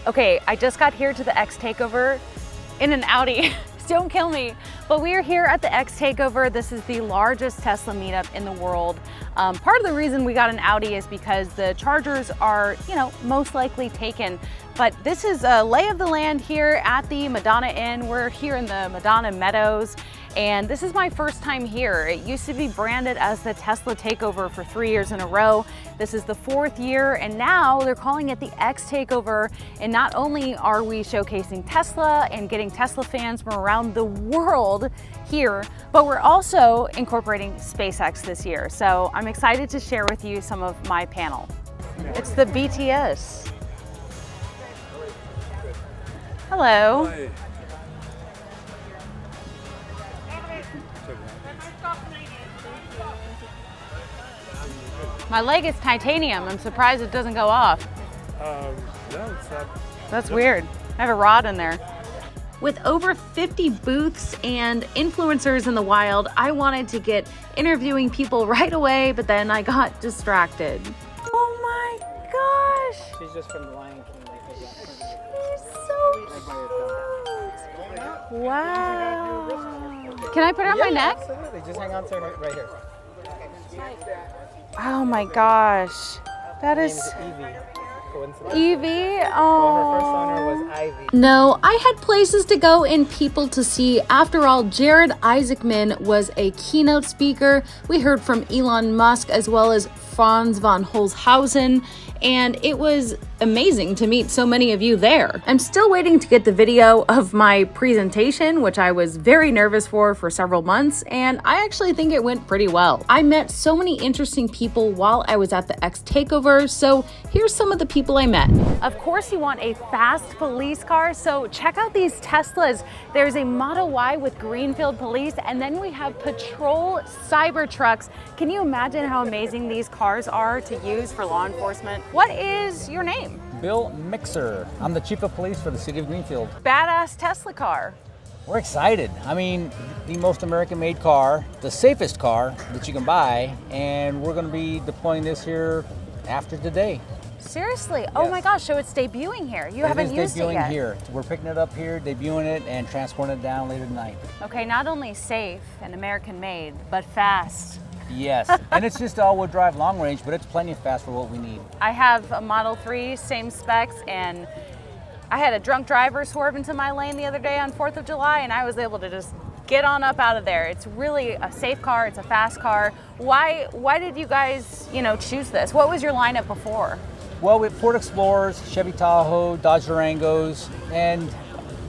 Okay, I just got here to the X Takeover in an Audi. Don't kill me. But we are here at the X Takeover. This is the largest Tesla meetup in the world. Part of the reason we got an Audi is because the chargers are, most likely taken. But this is a lay of the land here at the Madonna Inn. We're here in the Madonna Meadows. And this is my first time here. It used to be branded as the Tesla Takeover for 3 years in a row. This is the 4th year, and now they're calling it the X Takeover. And not only are we showcasing Tesla and getting Tesla fans from around the world here, but we're also incorporating SpaceX this year. So I'm excited to share with you some of my panel. It's the BTS. Hello. Hi. My leg is titanium. I'm surprised it doesn't go off. No, it's not. That's weird. I have a rod in there. With over 50 booths and influencers in the wild, I wanted to get interviewing people right away, but then I got distracted. Oh my gosh! She's just from the Lion King. She's so cute! Wow! Can I put her on my neck? Absolutely. Just hang on to her right here. Oh my gosh. That is Evie. Evie. Well, Oh. her first owner was Ivy. No, I had places to go and people to see. After all, Jared Isaacman was a keynote speaker. We heard from Elon Musk as well as Franz von Holzhausen, and it was amazing to meet so many of you there. I'm still waiting to get the video of my presentation, which I was very nervous for several months, and I actually think it went pretty well. I met so many interesting people while I was at the X Takeover, so here's some of the people I met. Of course you want a fast police car, so check out these Teslas. There's a Model Y with Greenfield Police, and then we have patrol cyber trucks. Can you imagine how amazing these cars are to use for law enforcement? What is your name? Bill Mixer. I'm the chief of police for the city of Greenfield. Badass Tesla car. We're excited. I mean, the most American-made car, the safest car that you can buy, and we're going to be deploying this here after today. Seriously? Oh my gosh, so it's debuting here. You haven't used it yet. Debuting here. We're picking it up here, debuting it, and transporting it down later tonight. Okay, not only safe and American-made, but fast. Yes, and it's just all-wheel drive long range, but it's plenty fast for what we need. I have a Model 3, same specs, and I had a drunk driver swerve into my lane the other day on 4th of July, and I was able to just get on up out of there. It's really a safe car, it's a fast car. Why did you guys, choose this? What was your lineup before? Well, we have Ford Explorers, Chevy Tahoe, Dodge Durangos, and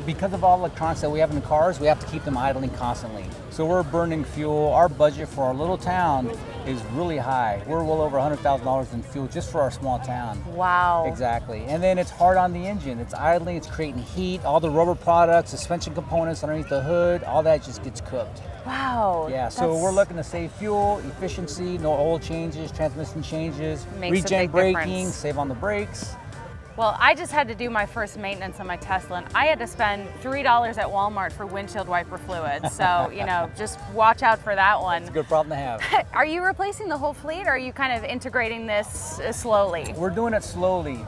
because of all the electronics that we have in the cars, we have to keep them idling constantly. So we're burning fuel. Our budget for our little town is really high. We're well over $100,000 in fuel just for our small town. Wow. Exactly. And then it's hard on the engine. It's idling, it's creating heat, all the rubber products, suspension components underneath the hood, all that just gets cooked. Wow. Yeah, so we're looking to save fuel, efficiency, no oil changes, transmission changes, Makes a regen big braking, difference. save on the brakes. Well, I just had to do my first maintenance on my Tesla, and I had to spend $3 at Walmart for windshield wiper fluid. So, just watch out for that one. It's a good problem to have. Are you replacing the whole fleet, or are you kind of integrating this slowly? We're doing it slowly.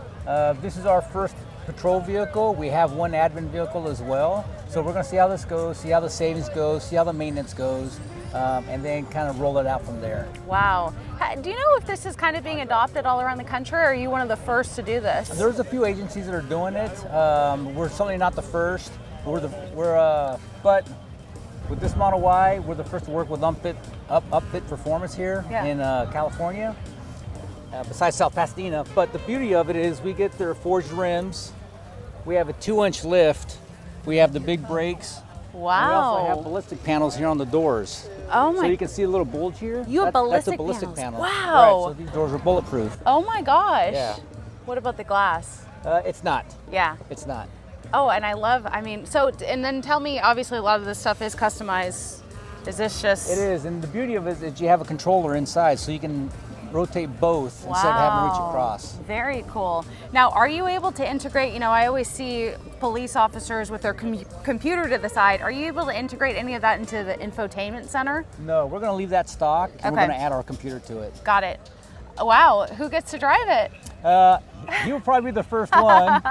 This is our first patrol vehicle. We have one admin vehicle as well. So we're going to see how this goes, see how the savings goes, see how the maintenance goes, and then kind of roll it out from there. Wow. Do you know if this is kind of being adopted all around the country, or are you one of the first to do this? There's a few agencies that are doing it. We're certainly not the first. But with this Model Y, we're the first to work with Upfit Performance here in California, besides South Pasadena. But the beauty of it is we get their forged rims. We have a 2-inch lift. We have the big brakes. Wow. And we also have ballistic panels here on the doors. Oh my. So you can see a little bulge here. You have That's a ballistic ballistic panels. panel. Wow. Right, so these doors are bulletproof. Oh my gosh. Yeah. What about the glass? It's not. Yeah. It's not. Oh, and and then tell me, obviously a lot of this stuff is customized. Is this just... It is, and the beauty of it is you have a controller inside, so you can rotate both instead of having to reach across. Very cool. Now, are you able to integrate, I always see police officers with their computer to the side. Are you able to integrate any of that into the infotainment center? No, we're going to leave that stock, and we're Okay. going to add our computer to it. Got it. Wow, who gets to drive it? You'll probably be the first one.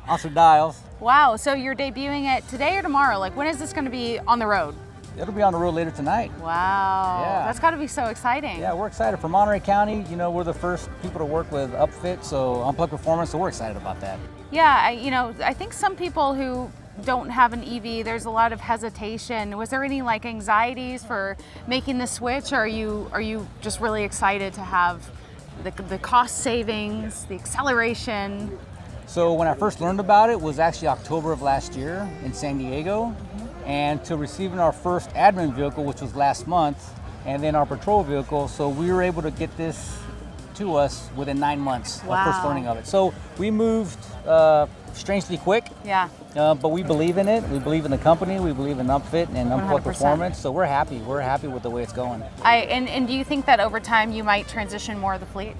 Also dials. Wow, so you're debuting it today or tomorrow? Like, when is this going to be on the road? It'll be on the road later tonight. Wow, Yeah. That's got to be so exciting. Yeah, we're excited. For Monterey County, you know, we're the first people to work with upfit, so Unplugged Performance, so we're excited about that. Yeah, I think some people who don't have an EV, there's a lot of hesitation. Was there any like anxieties for making the switch, or are you just really excited to have the cost savings, the acceleration? So when I first learned about it was actually October of last year in San Diego, and to receiving our first admin vehicle, which was last month, and then our patrol vehicle, so we were able to get this to us within 9 months of first learning of it. So we moved strangely quick. Yeah. But we believe in it. We believe in the company. We believe in Upfit and Unplugged 100%. Performance. So we're happy. We're happy with the way it's going. And do you think that over time you might transition more of the fleet?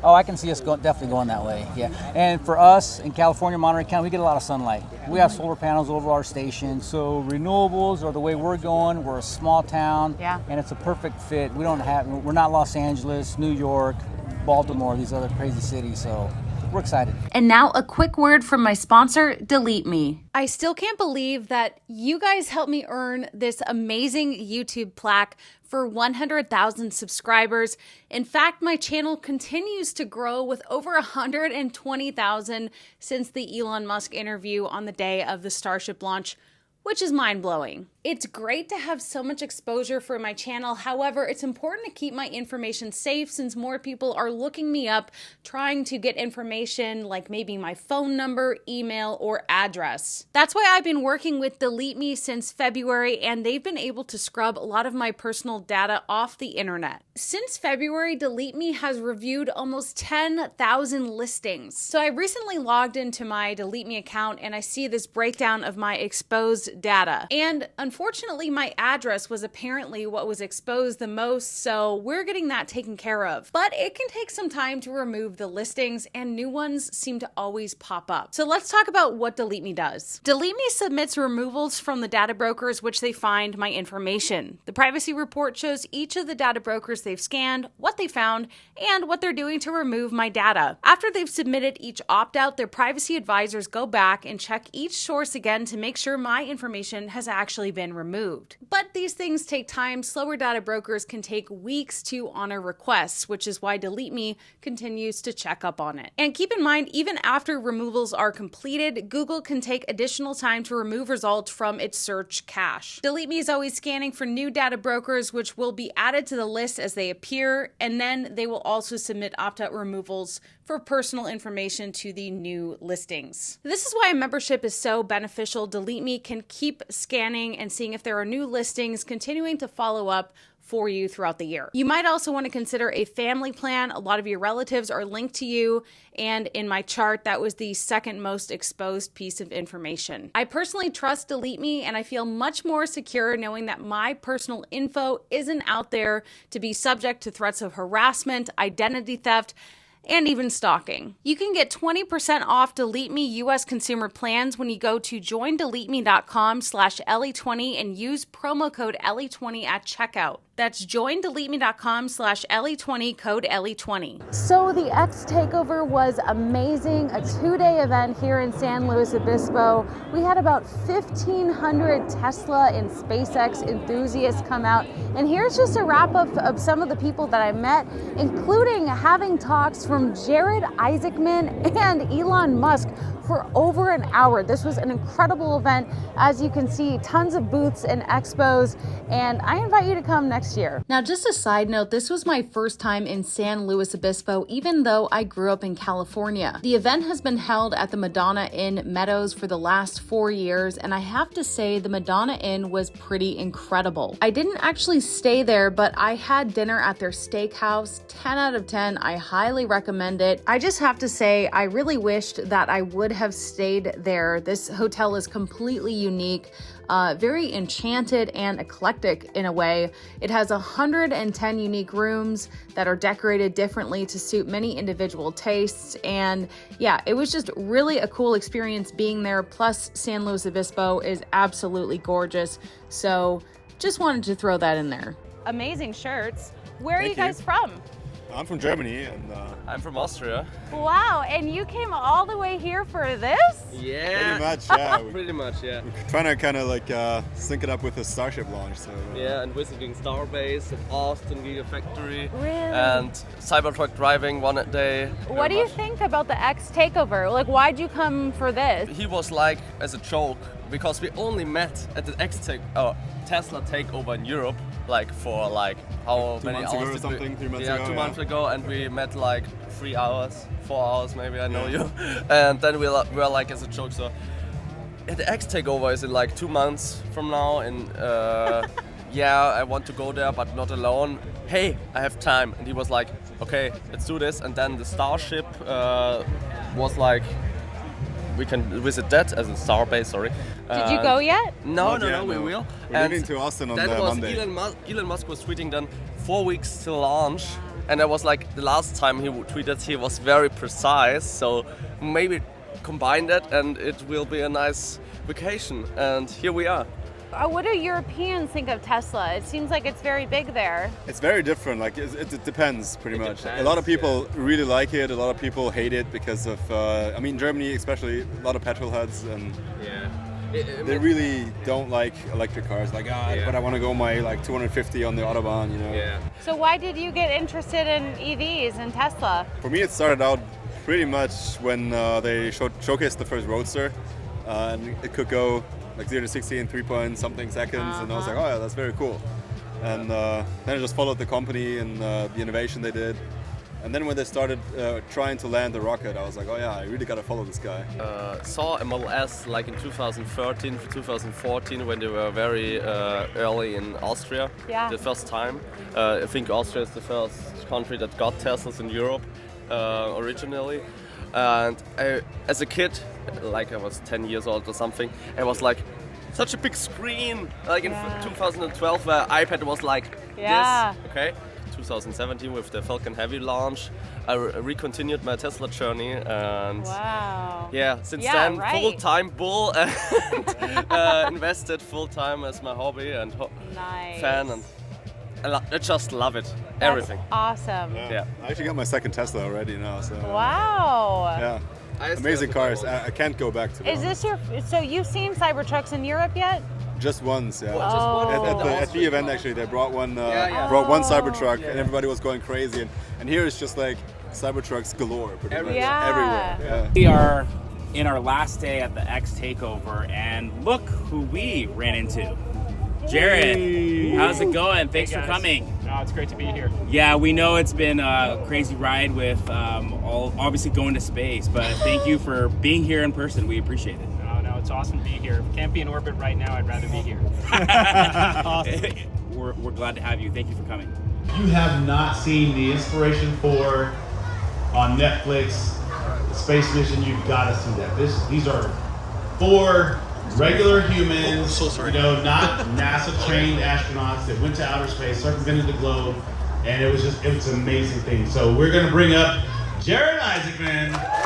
Oh, I can see us definitely going that way. Yeah. And for us in California, Monterey County, we get a lot of sunlight. We have solar panels over our station. So renewables are the way we're going. We're a small town. Yeah. And it's a perfect fit. We're not Los Angeles, New York, Baltimore, these other crazy cities. So we're excited. And now a quick word from my sponsor, DeleteMe. I still can't believe that you guys helped me earn this amazing YouTube plaque for 100,000 subscribers. In fact, my channel continues to grow with over 120,000 since the Elon Musk interview on the day of the Starship launch, which is mind-blowing. It's great to have so much exposure for my channel. However, it's important to keep my information safe since more people are looking me up trying to get information like maybe my phone number, email, or address. That's why I've been working with DeleteMe since February, and they've been able to scrub a lot of my personal data off the internet. Since February, DeleteMe has reviewed almost 10,000 listings. So I recently logged into my DeleteMe account and I see this breakdown of my exposed data. And unfortunately, my address was apparently what was exposed the most, so we're getting that taken care of. But it can take some time to remove the listings, and new ones seem to always pop up. So let's talk about what DeleteMe does. DeleteMe submits removals from the data brokers which they find my information. The privacy report shows each of the data brokers they've scanned, what they found, and what they're doing to remove my data. After they've submitted each opt-out, their privacy advisors go back and check each source again to make sure my information has actually been removed. But these things take time. Slower data brokers can take weeks to honor requests, which is why DeleteMe continues to check up on it. And keep in mind, even after removals are completed, Google can take additional time to remove results from its search cache. DeleteMe is always scanning for new data brokers, which will be added to the list as they appear, and then they will also submit opt-out removals for personal information to the new listings. This is why a membership is so beneficial. DeleteMe can keep scanning and seeing if there are new listings, continuing to follow up for you throughout the year. You might also want to consider a family plan. A lot of your relatives are linked to you, and in my chart, that was the second most exposed piece of information. I personally trust DeleteMe, and I feel much more secure knowing that my personal info isn't out there to be subject to threats of harassment, identity theft, and even stalking. You can get 20% off DeleteMe US consumer plans when you go to joindeleteme.com/Ellie20 and use promo code Ellie20 at checkout. That's joindeleteme.com/Ellie20, code Ellie20. So the X Takeover was amazing, a 2-day event here in San Luis Obispo. We had about 1,500 Tesla and SpaceX enthusiasts come out. And here's just a wrap up of some of the people that I met, including having talks from Jade Isaacman and Elon Musk for over an hour. This was an incredible event. As you can see, tons of booths and expos, and I invite you to come next year. Now, just a side note, this was my first time in San Luis Obispo, even though I grew up in California. The event has been held at the Madonna Inn Meadows for the last 4 years, and I have to say the Madonna Inn was pretty incredible. I didn't actually stay there, but I had dinner at their steakhouse. 10 out of 10. I highly recommend it. I just have to say, I really wished that I would have stayed there. This hotel is completely unique, very enchanted and eclectic in a way. It has 110 unique rooms that are decorated differently to suit many individual tastes. And yeah, it was just really a cool experience being there. Plus, San Luis Obispo is absolutely gorgeous. So just wanted to throw that in there. Amazing shirts. Where are Thank you guys you. from? I'm from Germany, and I'm from Austria. Wow, and you came all the way here for this? Yeah. pretty much, yeah. Pretty much, yeah. We're trying to kind of like sync it up with the Starship launch. So. Yeah, and visiting Starbase and Austin Gigafactory. Really? And Cybertruck driving one day. What do you think about the X Takeover? Like, why'd you come for this? He was like, as a joke, because we only met at the Tesla Takeover in Europe, like for like how 2 many months hours ago or did something, we, 3 months yeah, ago, 2 yeah. months ago, and we met like 3 hours, 4 hours maybe, I know you. And then we were like as a joke, so the X Takeover is in like 2 months from now, and yeah, I want to go there, but not alone. Hey, I have time. And he was like, okay, let's do this. And then the Starship was like, we can visit that as a Starbase, sorry. Did you go yet? No, Not yet, we no. will. We're leaving to Austin on that the was Monday. Elon Musk was tweeting then 4 weeks to launch. And that was like the last time he tweeted, he was very precise. So maybe combine that and it will be a nice vacation. And here we are. What do Europeans think of Tesla? It seems like it's very big there. It's very different. Like it depends, pretty much. depends, a lot of people really like it. A lot of people hate it because of. I mean, Germany especially, a lot of petrol heads, and Yeah. they really don't like electric cars. Like, Yeah. but I want to go my like 250 on the autobahn, you know. Yeah. So why did you get interested in EVs and Tesla? For me, it started out pretty much when they showcased the first Roadster, and it could go like 0 to 60 in 3 point something seconds, and I was like, oh yeah, that's very cool. And then I just followed the company and the innovation they did. And then when they started trying to land the rocket, I was like, oh yeah, I really gotta follow this guy. Saw a Model S like in 2013, 2014 when they were very early in Austria. Yeah. The first time. I think Austria is the first country that got Teslas in Europe originally. And as a kid, like I was 10 years old or something, I was like, such a big screen. Like in 2012 where iPad was like Yeah. this. Okay. 2017 with the Falcon Heavy launch, I recontinued my Tesla journey, and Wow. yeah, since Yeah, then right. full-time bull and invested full-time as my hobby and Nice. fan, and I just love it. That's Everything. awesome. Yeah. I actually got my second Tesla already now, so Wow. yeah, I still amazing have the cars. old. I can't go back to. Is this your? So you've seen Cybertrucks in Europe yet? Just once, yeah. Just one Oh. from At the event, launch. actually, they brought one. Yeah. Brought one Cybertruck, and everybody was going crazy. And here it's just like Cybertrucks galore, pretty much Yeah. everywhere. Yeah. We are in our last day at the X Takeover, and look who we ran into. Jared, how's it going? Thanks for coming. No, it's great to be here. Yeah, we know it's been a crazy ride with obviously going to space, but thank you for being here in person. We appreciate it. No, it's awesome to be here. Can't be in orbit right now. I'd rather be here. We're glad to have you. Thank you for coming. You have not seen the Inspiration 4 on Netflix, the space mission, you've got to see that. These are 4 regular humans, not NASA-trained astronauts that went to outer space, circumvented the globe, and it was an amazing thing. So we're going to bring up Jared Isaacman.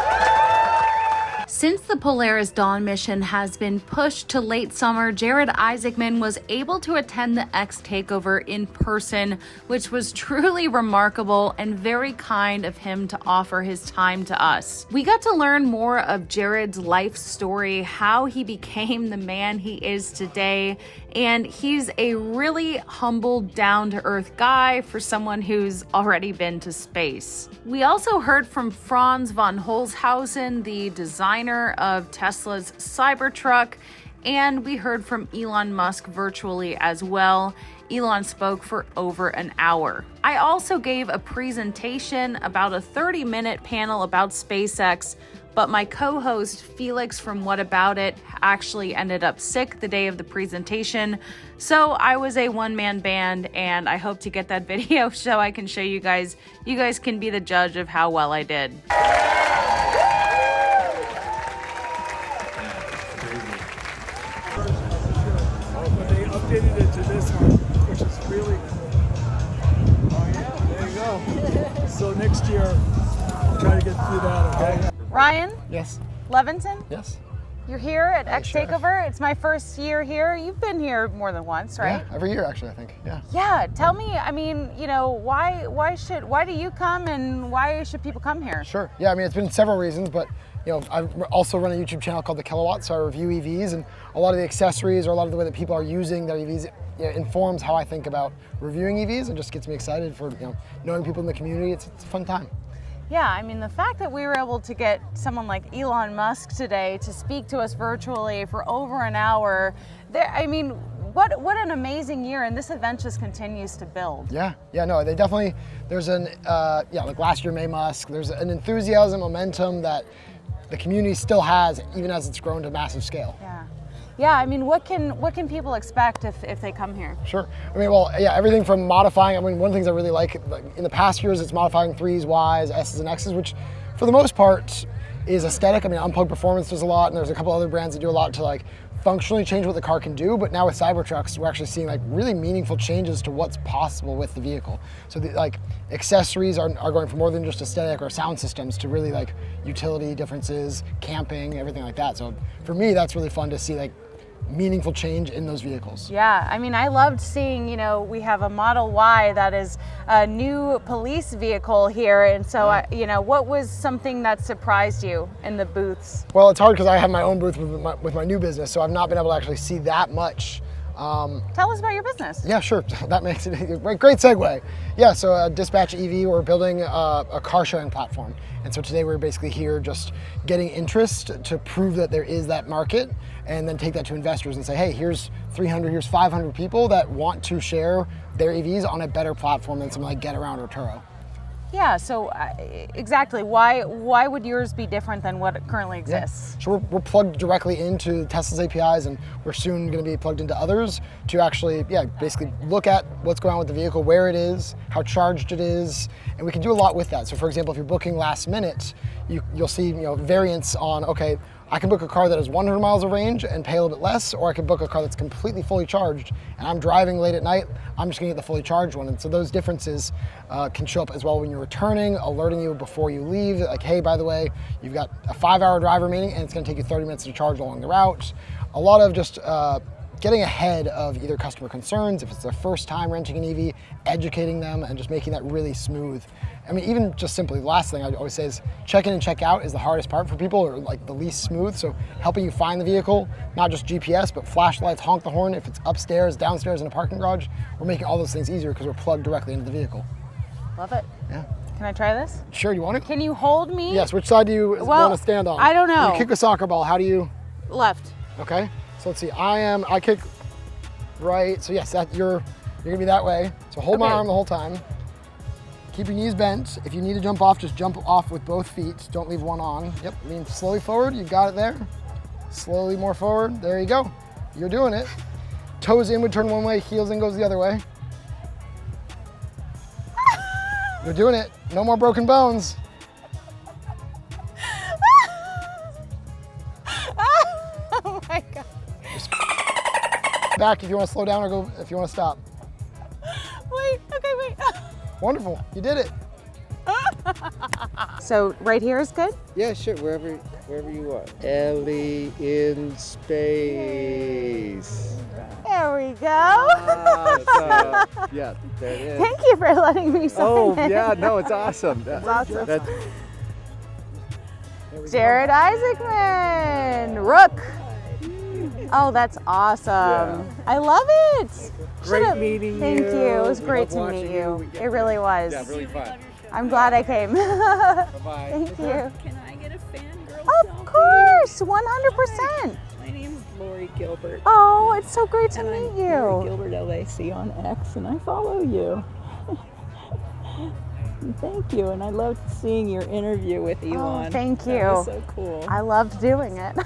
Since the Polaris Dawn mission has been pushed to late summer, Jared Isaacman was able to attend the X Takeover in person, which was truly remarkable and very kind of him to offer his time to us. We got to learn more of Jared's life story, how he became the man he is today, and he's a really humble, down-to-earth guy for someone who's already been to space. We also heard from Franz von Holzhausen, the designer of Tesla's Cybertruck, and we heard from Elon Musk virtually as well. Elon spoke for over an hour. I also gave a presentation, about a 30-minute panel about SpaceX, but my co-host Felix from What About It actually ended up sick the day of the presentation, so I was a one-man band, and I hope to get that video so I can show you guys. You guys can be the judge of how well I did. But they updated it to this one, which is really cool. Oh yeah, there you go. So next year, try to get through that, okay? Ryan? Yes. Levinson? Yes. You're here at X Takeover. It's my first year here. You've been here more than once, right? Yeah, every year actually, I think. Yeah. Yeah. Tell me, I mean, you know, why do you come and why should people come here? Sure. Yeah, I mean, it's been several reasons, but you know, I also run a YouTube channel called The Kilowatt, so I review EVs, and a lot of the accessories or a lot of the way that people are using their EVs, you know, informs how I think about reviewing EVs and just gets me excited for, you know, knowing people in the community. It's a fun time. Yeah, I mean, the fact that we were able to get someone like Elon Musk today to speak to us virtually for over an hour, I mean, what an amazing year, and this event just continues to build. Yeah, no, they definitely, there's an, like last year, May Musk, there's an enthusiasm, momentum that the community still has, even as it's grown to massive scale. Yeah, I mean, what can people expect if they come here? Sure. I mean, well, yeah, everything from modifying. I mean, one of the things I really like in the past years, it's modifying 3s, Ys, S's, and X's, which for the most part is aesthetic. I mean, Unplugged Performance does a lot, and there's a couple other brands that do a lot to like functionally change what the car can do. But now with Cybertrucks, we're actually seeing like really meaningful changes to what's possible with the vehicle. So the like accessories are going from more than just aesthetic or sound systems to really like utility differences, camping, everything like that. So for me, that's really fun to see like meaningful change in those vehicles. Yeah, I mean, I loved seeing, you know, we have a Model Y that is a new police vehicle here, and so, you know, what was something that surprised you in the booths? Well, it's hard because I have my own booth with my new business, so I've not been able to actually see that much. Tell us about your business. Yeah, sure. That makes it a great segue. Yeah, so Dispatch EV, we're building a car sharing platform. And so today we're basically here just getting interest to prove that there is that market, and then take that to investors and say, hey, here's 300, here's 500 people that want to share their EVs on a better platform than something like Getaround or Turo. Yeah, so exactly, why would yours be different than what currently exists? Yeah. So we're plugged directly into Tesla's APIs, and we're soon going to be plugged into others to actually, basically look at what's going on with the vehicle, where it is, how charged it is, and we can do a lot with that. So for example, if you're booking last minute, you'll see variants on, okay, I can book a car that has 100 miles of range and pay a little bit less, or I can book a car that's completely fully charged and I'm driving late at night, I'm just gonna get the fully charged one. And so those differences can show up as well when you're returning, alerting you before you leave, like, hey, by the way, you've got a 5-hour drive remaining and it's gonna take you 30 minutes to charge along the route. A lot of just getting ahead of either customer concerns, if it's their first time renting an EV, educating them and just making that really smooth. I mean, even just simply, the last thing I always say is check in and check out is the hardest part for people, or like the least smooth. So helping you find the vehicle, not just GPS, but flashlights, honk the horn, if it's upstairs, downstairs in a parking garage, we're making all those things easier because we're plugged directly into the vehicle. Love it. Yeah. Can I try this? Sure, you want to? Can you hold me? Yes, which side do you want to stand on? I don't know. You kick a soccer ball, how do you? Left. Okay, so let's see, I kick right, so yes, you're gonna be that way. So hold my arm the whole time. Keep your knees bent. If you need to jump off, just jump off with both feet. Don't leave one on. Yep, lean slowly forward, you've got it there. Slowly more forward, there you go. You're doing it. Toes in would turn one way, heels in goes the other way. You're doing it, no more broken bones. Oh my God. Back if you want to slow down or go if you want to stop. Wait, okay, wait. Wonderful, you did it. So right here is good? Yeah, sure, wherever you want. Ellie in space. There we go. Yeah, there it is. Thank you for letting me sign in. Yeah, no, it's awesome. It's awesome. Jared Isaacman, Rook. Oh, that's awesome. Yeah. I love it. Great meeting you. Thank you. It was great to meet you. It really was. Yeah, really fun. I'm glad I came. Bye-bye. Thank you. Can I get a fangirl Of selfie? course, 100%. My name's Lori Gilbert. Oh, it's so great to and meet I'm you. Lori Gilbert LAC on X, and I follow you. Thank you, and I loved seeing your interview with Elon. Oh, thank you. That was so cool. I loved doing it.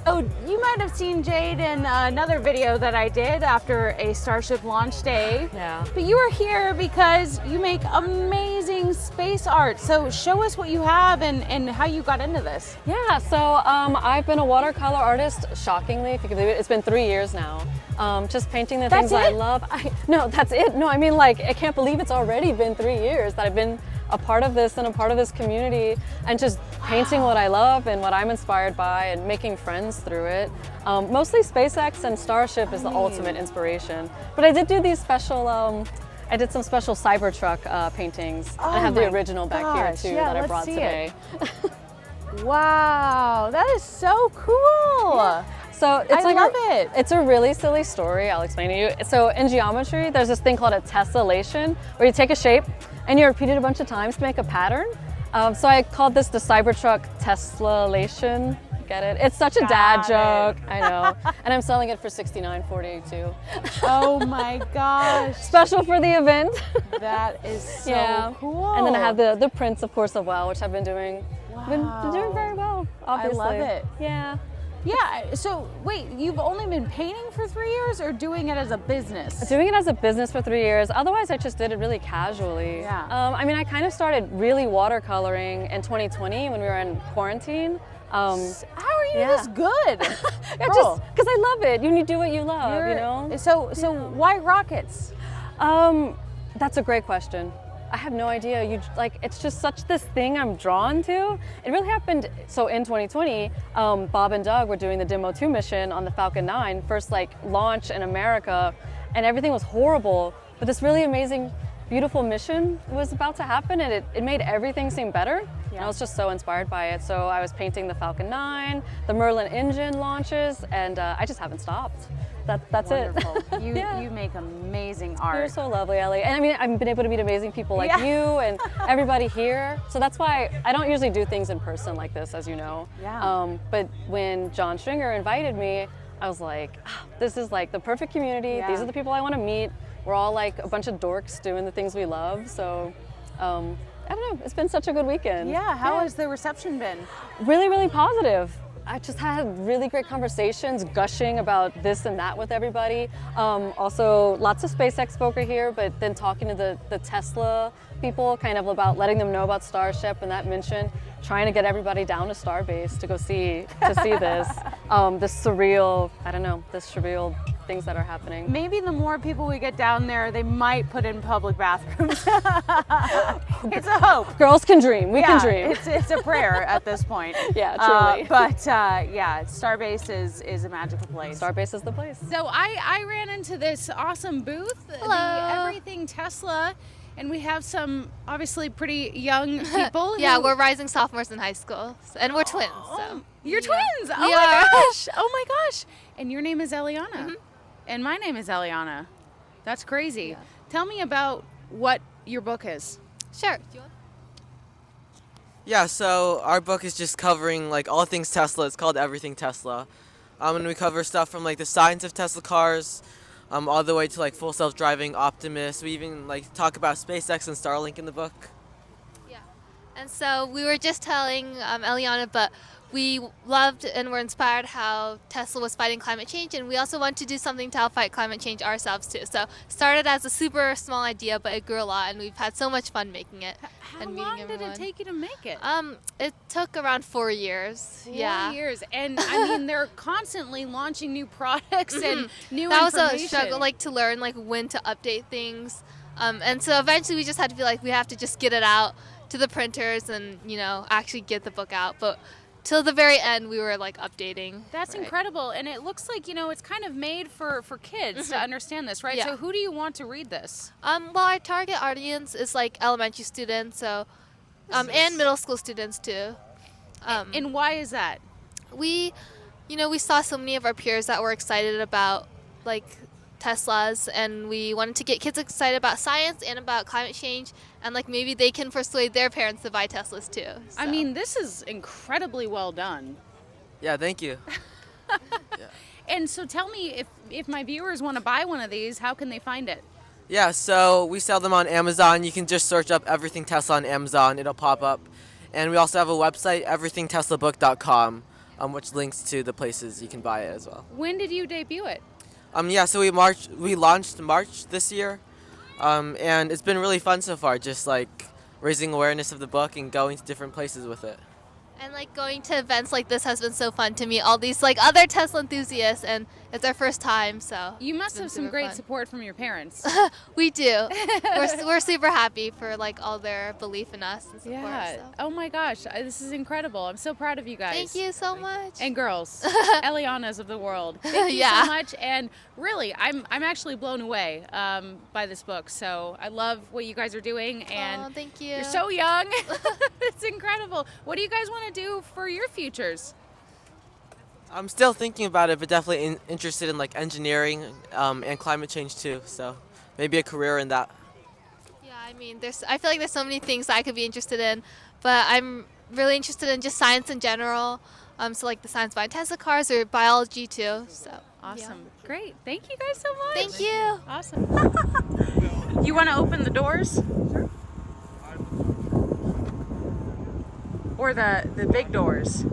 Oh, you might have seen Jade in another video that I did after a Starship launch day. Yeah. But you are here because you make amazing space art. So show us what you have and how you got into this. Yeah, so I've been a watercolor artist, shockingly, if you can believe it. It's been 3 years now. Just painting the things that I love. No, that's it. No, I mean, like, I can't believe it's already been 3 years that I've been a part of this and a part of this community, and just painting what I love and what I'm inspired by and making friends through it. Mostly SpaceX and Starship is the ultimate inspiration. But I did do these special, I did some special Cybertruck paintings. I have the original back here too that I brought today. Wow, that is so cool. Yeah. So it's I love it. It's a really silly story. I'll explain to you. So in geometry, there's this thing called a tessellation, where you take a shape and you repeat it a bunch of times to make a pattern. So I called this the Cybertruck tessellation. Get it? It's such a dad joke. I know. And I'm selling it for $69.48 too. Oh my gosh. Special for the event. That is so cool. And then I have the prints, of course, as well, which I've been doing. Been doing very well, obviously. I love it. Yeah. Yeah, so wait, you've only been painting for 3 years or doing it as a business? Doing it as a business for 3 years. Otherwise, I just did it really casually. Yeah. I mean, I kind of started really watercoloring in 2020 when we were in quarantine. How are you this good? Yeah, just because I love it. You do what you love, you know? So why rockets? That's a great question. I have no idea. It's just such this thing I'm drawn to. It really happened. So in 2020, Bob and Doug were doing the Demo 2 mission on the Falcon 9, first launch in America, and everything was horrible. But this really amazing, beautiful mission was about to happen, and it made everything seem better. And I was just so inspired by it. So I was painting the Falcon 9, the Merlin engine launches, and I just haven't stopped. That's Wonderful. it. You make amazing art. You're so lovely, Ellie. And I mean, I've been able to meet amazing people like you and everybody here. So that's why I don't usually do things in person like this, as you know. Yeah. But when John Stringer invited me, I was like, this is like the perfect community. Yeah. These are the people I want to meet. We're all like a bunch of dorks doing the things we love. So I don't know, it's been such a good weekend. Yeah, how has the reception been? Really, really positive. I just had really great conversations, gushing about this and that with everybody. Also, lots of SpaceX folk are here, but then talking to the Tesla people, kind of about letting them know about Starship and that mission, trying to get everybody down to Starbase to go see this. This surreal, I don't know, this surreal things that are happening. Maybe the more people we get down there, they might put in public bathrooms. It's a hope. Girls can dream. We can dream. It's a prayer at this point. Yeah, truly. Yeah, Starbase is a magical place. Starbase is the place. So I ran into this awesome booth, Hello. the Everything Tesla, and we have some obviously pretty young people. Yeah, we're rising sophomores in high school, and we're twins. So. You're twins. Oh We my are. gosh. Oh my gosh. And your name is Eliana. Mm-hmm. And my name is Eliana. That's crazy. Yeah. Tell me about what your book is. Sure. Do you want? Yeah, so our book is just covering like all things Tesla. It's called Everything Tesla. And we cover stuff from like the science of Tesla cars, all the way to like full self-driving Optimus. We even like talk about SpaceX and Starlink in the book. Yeah. And so we were just telling Eliana, but we loved and were inspired how Tesla was fighting climate change, and we also want to do something to help fight climate change ourselves too. So started as a super small idea, but it grew a lot, and we've had so much fun making it. How and long meeting did everyone. it take you to make it? It took around 4 years. 4 yeah. years, and I mean they're constantly launching new products and new that information. was a struggle, like to learn like when to update things, and so eventually we just had to be like, we have to just get it out to the printers and actually get the book out, but. Till the very end, we were like updating. That's incredible, and it looks like it's kind of made for kids to understand this, right? Yeah. So who do you want to read this? Well, our target audience is like elementary students, so and middle school students too. And why is that? We saw so many of our peers that were excited about like Teslas, and we wanted to get kids excited about science and about climate change, and like maybe they can persuade their parents to buy Teslas too. So. I mean, this is incredibly well done. Yeah, thank you. And so tell me, if my viewers want to buy one of these, how can they find it? Yeah, so we sell them on Amazon. You can just search up Everything Tesla on Amazon. It'll pop up. And we also have a website, everythingteslabook.com, which links to the places you can buy it as well. When did you debut it? Yeah, so we launched March this year, and it's been really fun so far, just like raising awareness of the book and going to different places with it. And like going to events like this has been so fun to meet all these like other Tesla enthusiasts, and it's our first time, so you must have some great fun. support from your parents. We do. we're super happy for like all their belief in us and support. Yeah. So. Oh my gosh, this is incredible. I'm so proud of you guys. Thank you so much. And girls, Elianas of the world. Thank you so much. And really, I'm actually blown away by this book. So I love what you guys are doing, and thank you. You're so young. It's incredible. What do you guys want to do for your futures? I'm still thinking about it, but definitely interested in like engineering and climate change too. So maybe a career in that. Yeah, I mean, I feel like there's so many things I could be interested in, but I'm really interested in just science in general. So like the science behind Tesla cars or biology too. So awesome, great. Thank you guys so much. Thank you. Awesome. You want to open the doors? Sure. Or the big doors?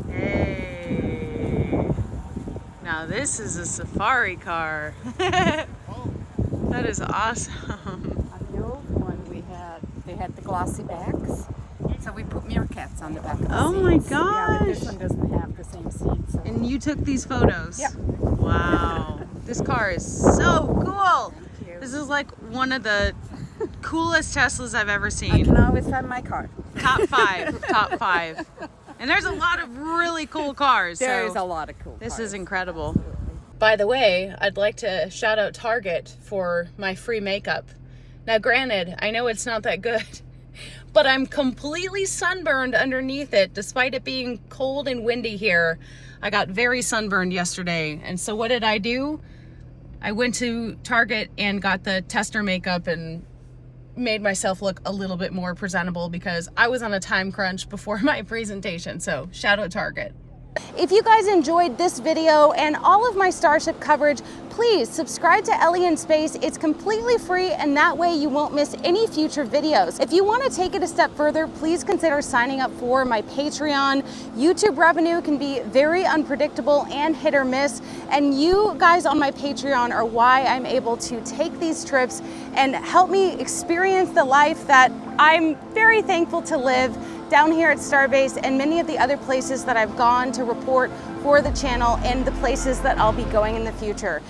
Hey. Now this is a safari car. That is awesome. On the old one they had the glossy backs, so we put meerkats on the back of the Oh seats. my gosh. Yeah, but this one doesn't have the same seats. So. And you took these photos? Yeah. Wow. This car is so cool. Thank you. This is like one of the coolest Teslas I've ever seen. I can always find my car. Top 5. Top 5. And there's a lot of really cool cars. There so is a lot of cool This cars. is incredible. By the way, I'd like to shout out Target for my free makeup. Now granted, I know it's not that good, but I'm completely sunburned underneath it despite it being cold and windy here. I got very sunburned yesterday, and so what did I do? I went to Target and got the tester makeup and made myself look a little bit more presentable because I was on a time crunch before my presentation. So shout out Target. If you guys enjoyed this video and all of my Starship coverage, please subscribe to Ellie in Space. It's completely free, and that way you won't miss any future videos. If you want to take it a step further, please consider signing up for my Patreon. YouTube revenue can be very unpredictable and hit or miss, and you guys on my Patreon are why I'm able to take these trips and help me experience the life that I'm very thankful to live down here at Starbase and many of the other places that I've gone to report for the channel and the places that I'll be going in the future.